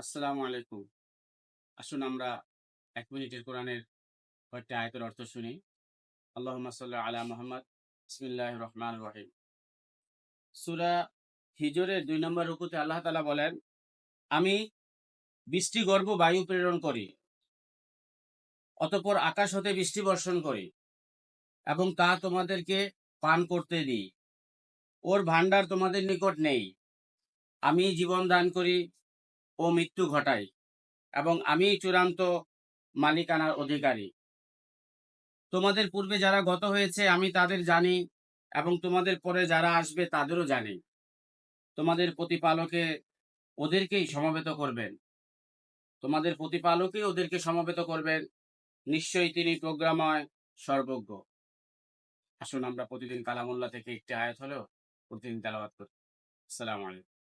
আসসালামু আলাইকুম। আসুন আমরা ১ মিনিটের কোরআনের কয়েকটি আয়াতের অর্থ শুনি। আল্লাহুম্মা সাল্লি আলা মুহাম্মাদ। বিসমিল্লাহির রহমানির রহিম। সূরা হিজরের ২ নম্বর রুকুতে আল্লাহ তাআলা বলেন, আমি বৃষ্টিগর্ভ বায়ু প্রেরণ করি, অতঃপর আকাশ হতে বৃষ্টি বর্ষণ করি এবং তা তোমাদেরকে পান করতে দিই। ওর ভাণ্ডার তোমাদের নিকট নেই। আমি জীবন দান করি ও মৃত্যু ঘটাই এবং আমিই চূড়ান্ত মালিকানার অধিকারী। তোমাদের পূর্বে যারা গত হয়েছে আমি তাদের জানি এবং তোমাদের পরে যারা আসবে তাদেরও জানি। তোমাদের প্রতিপালকে ওদেরকেই সমবেত করবেন। তোমাদের প্রতিপালকই ওদেরকে সমবেত করবেন। নিশ্চয়ই তিনি প্রজ্ঞাময়, সর্বজ্ঞ। আসুন আমরা প্রতিদিন কালামুল্লাহ থেকে একটি আয়াত হলেও প্রতিদিন তেলাওয়াত করি। আসসালামু আলাইকুম।